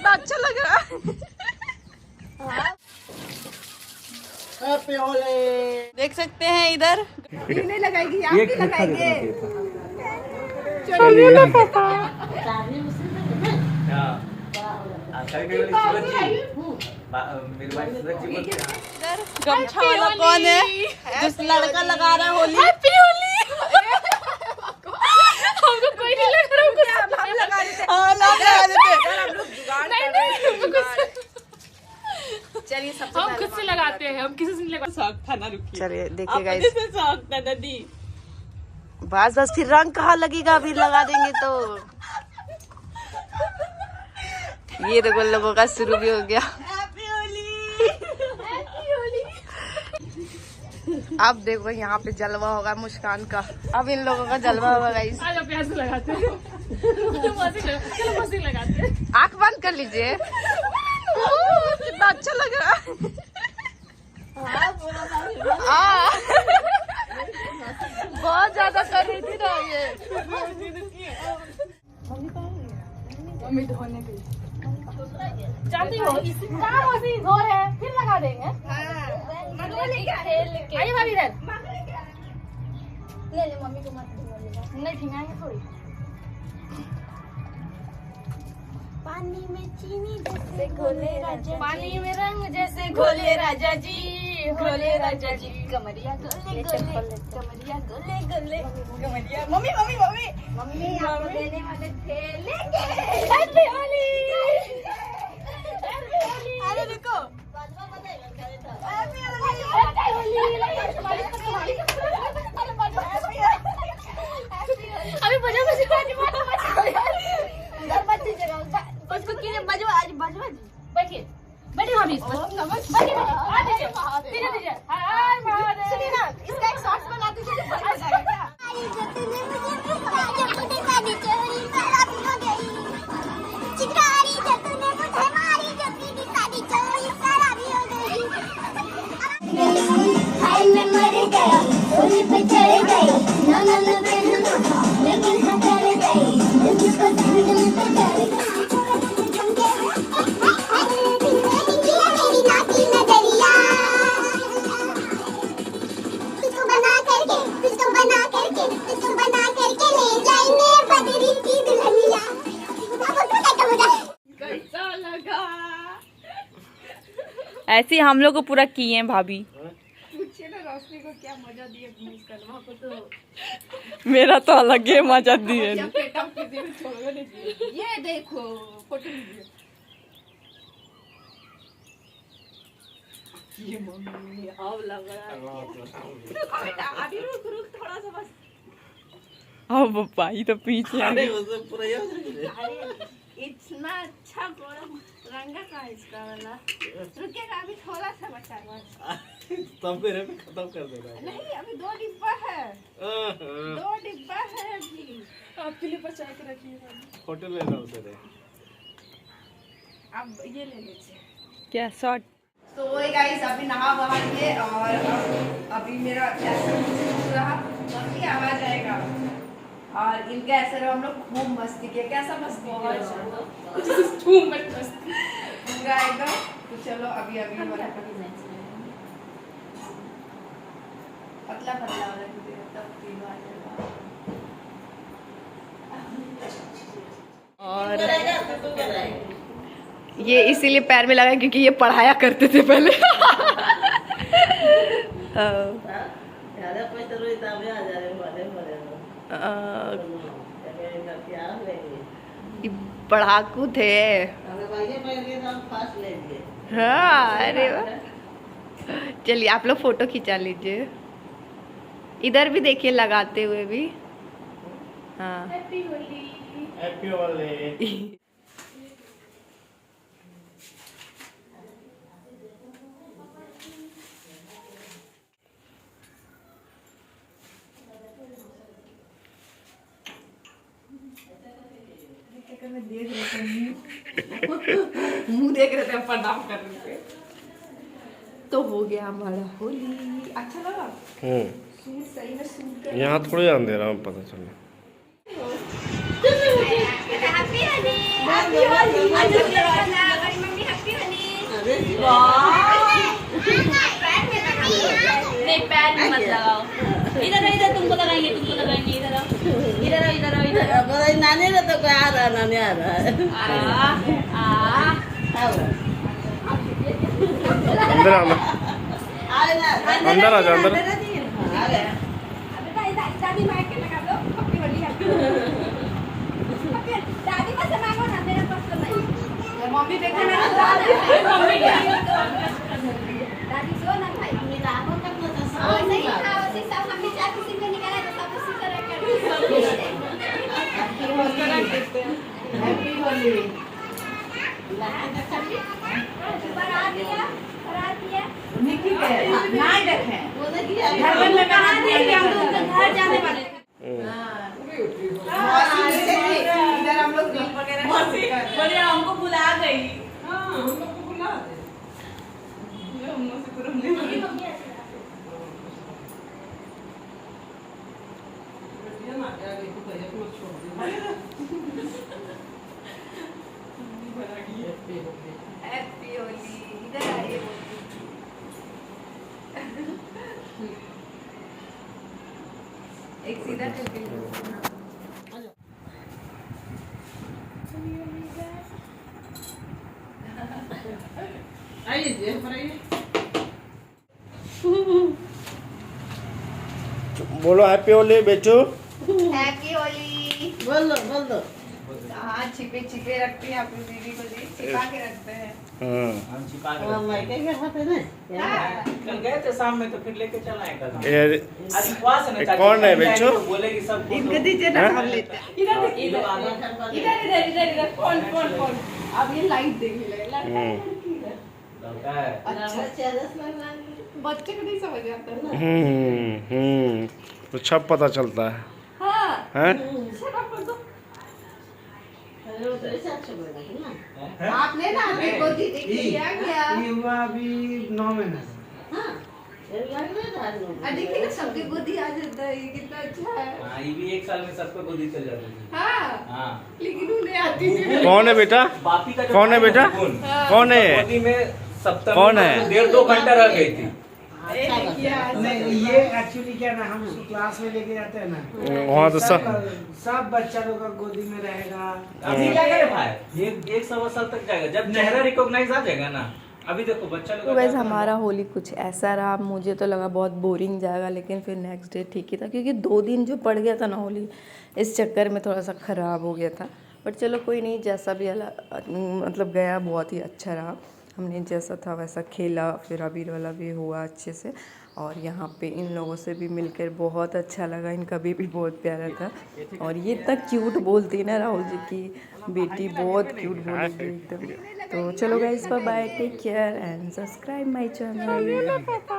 कितना अच्छा लग रहा है। हैप्पी होली। देख सकते हैं इधर ये नहीं लगाएगी, आप भी लगाएंगे। चलिए ना पापा। इधर गमछा वाला कौन है? जिस लड़का लगा रहा है होली। हैप्पी होली। हमको कोई नहीं लग रहा, हम लगा देते। हाँ लगा देते। चलिए सबसे हम खुद से लगाते हैं, हम किसी से नहीं लगाते। शौक था ना, रुकिए। चलिए देखिए गाइस, अपने से शौक था दादी। बस बस फिर रंग कहाँ लगेगा, अभी लगा देंगे तो। ये देखो लोगों का शुरू भी हो गया। हैप्पी होली। अब देखो यहाँ पे जलवा होगा मुस्कान का। अब इन लोगों का जलवा होगा गाइस। आज आप ऐसे लगाते हैं। चलो मस्ती लगाते हैं। आँख बंद कर लीजिए। कितना अच्छा लग रहा है। बहुत ज्यादा कर रही थी ना ये। मम्मी धोने गई। जानती हो इतना मौसी जोर है, फिर लगा देंगे। आइए भाभी इधर। ले मम्मी को मत नहीं ठिंगाएंगे थोड़ी। पानी में चीनी जैसे घोले राजा, पानी में रंग जैसे घोले राजा जी, घोले राजा जी। कमरिया गोले गोले, कमरिया गोले गोले, कमरिया। मम्मी मम्मी मम्मी मम्मी आपको देने वाले थे, लेंगे। हैप्पी होली। अरे देखो अभी बजा उसको किने बजवा, आज बजवा जी। बैठिए बैठिए भाभी, बैठिए आ दीजिए धीरे धीरे। हाय महादेव। सुनिए ना, इसका एक शॉर्ट्स बना दीजिए तो बच जाएगा क्या? ऐसे ही हम लोग को पूरा किए हैं भाभी। पूछिए ना रोशनी को क्या मजा दिया इस कलवा को। तो मेरा तो अलग ही मजा दिए। ये देखो फोटो लीजिए। ये मम्मी अब लग रहा है। बेटा अभी रुक थोड़ा सा बस। हाँ पापा ये तो पीछे है। अरे इतना अच्छा रंगा का इसका वाला। रुकेगा अभी थोड़ा सा बचा बस। तब मेरे पे खत्म कर देना। नहीं अभी 2 डिब्बा है, 2 डिब्बा है अभी। आपके लिए बचा के रखिए। फोटो लेना उसे दे। अब ये ले लीजिए। क्या शॉर्ट? तो वही गाइस, अभी नहा वहा लिए और अभी मेरा ऐसा रहा, काफी आवाज आएगा। और इनके ऐसे रहा, हम लोग खूब मस्ती किया। कैसा मस्ती किया? खूब मस्ती पूरा एकदम। तो चलो अभी वाला पतला पतला वाला तब तीन और ये इसीलिए पैर में लगा क्योंकि ये पढ़ाया करते थे पहले। पढ़ाकू थे। हाँ अरे वाह। चलिए आप लोग फोटो खिंचा लीजिए। इधर भी देखिए लगाते हुए भी। हाँ हैप्पी होली। हैप्पी होली। मुंह देख रहे थे प्रणाम करने पे। तो हो गया हमारा होली। अच्छा लगा सूट सही में सूट कर। यहाँ थोड़ी अंधेरा में पता चला। हैप्पी होली। गाना नहीं आ रहा है। अंदर आना, अंदर आ जा, अंदर। दादी माइक के लगा दो, पप्पी वाली है। दादी पास से मांगो ना, मेरे पास तो नहीं। मम्मी देखा ना, दादी सो ना भाई। नहीं हाँ, उसी सब हमने चार किसी में निकाला तो सब उसी तरह कर। हैप्पी होली। बना दिया। निकी के ना देखें, घर में लगा दिया कि हम लोग घर जाने वाले। इधर हम लोग रील वगैरह बढ़िया हमको बुला गई। हैप्पी होली। इधर आइए। एक सीधा करके बोलो हैप्पी होली बेचू। हैप्पी होली। बोल दो। हाँ, छिपे छिपे रखते हैं अपनी दीदी को जी, छिपा के रखते हैं। हाँ, कल गए थे शाम में तो फिर लेके चला है कल। ये आज उपवास है ना, चाची कौन है कहीं बेचू? जाएंगे तो बोलेगी सब इनको दीजिए ना, हम लेते हैं। इधर फोन। अब ये लाइट देखने लगे, लड़का है, लड़का है। बच्चे को नहीं समझ आता है ना। तो छब पता चलता है। हाँ, हैं? आपने ना अपनी गोदी देखी क्या क्या? ये हुआ अभी 9 महीने। देखिए ना, सबकी गोदी आ जाता है, ये कितना अच्छा है। हाँ, ये भी 1 साल में सबको गोदी चल जाती थी। हाँ, हाँ, लेकिन उन्हें आती थी। कौन है बेटा? बापी का जो कौन है बेटा? गुण, कौन है ये? गोदी में सप्ताह कौन में है? 1.5-2 घंटा रह गई थी। नहीं, ये एक्चुअली क्या ना, हम उसको क्लास में लेके जाते हैं ना, वहाँ तो सब बच्चा लोग का गोदी में रहेगा। अभी क्या करे भाई, 1-1.25 साल तक जाएगा, जब चेहरा रिकॉग्नाइज आ जाएगा ना। अभी देखो बच्चा लोग। तो वैसे हमारा होली कुछ ऐसा रहा, मुझे तो लगा बहुत बोरिंग जाएगा, लेकिन फिर नेक्स्ट डे ठीक ही था, क्योंकि 2 दिन जो पड़ गया था ना होली, इस चक्कर में थोड़ा सा ख़राब हो गया था। बट चलो कोई नहीं, जैसा भी मतलब गया बहुत ही अच्छा रहा। हमने जैसा था वैसा खेला, फिर अबीर वाला भी हुआ अच्छे से, और यहाँ पे इन लोगों से भी मिलकर बहुत अच्छा लगा। इनका बेबी बहुत प्यारा था, और ये इतना क्यूट बोलती है ना, राहुल जी की बेटी बहुत क्यूट बोलेगी एकदम। तो चलो guys, bye, take care and subscribe my channel.